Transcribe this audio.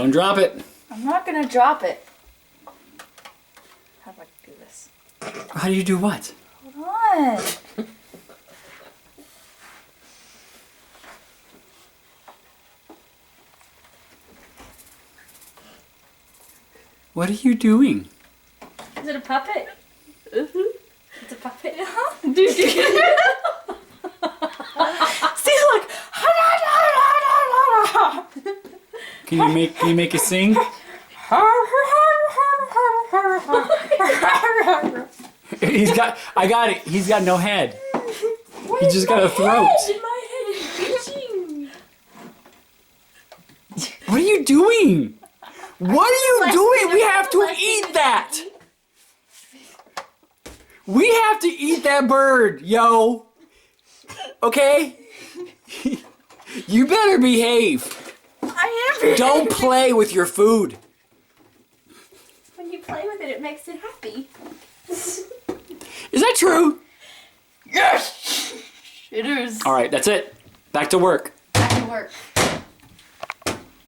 Don't drop it. I'm not gonna drop it. How do I do this? How do you do what? Hold on. What are you doing? Is it a puppet? It's a puppet. Dude. See, look. Can you make it sing? I got it. He's got no head. He just got a throat. My head is itching. What are you doing? What are you doing? We have to eat that. We have to eat that bird, yo. Okay? You better behave. I am. Don't play with your food. When you play with it, it makes it happy. Is that true? Yes! It is. All right, that's it. Back to work. Back to work.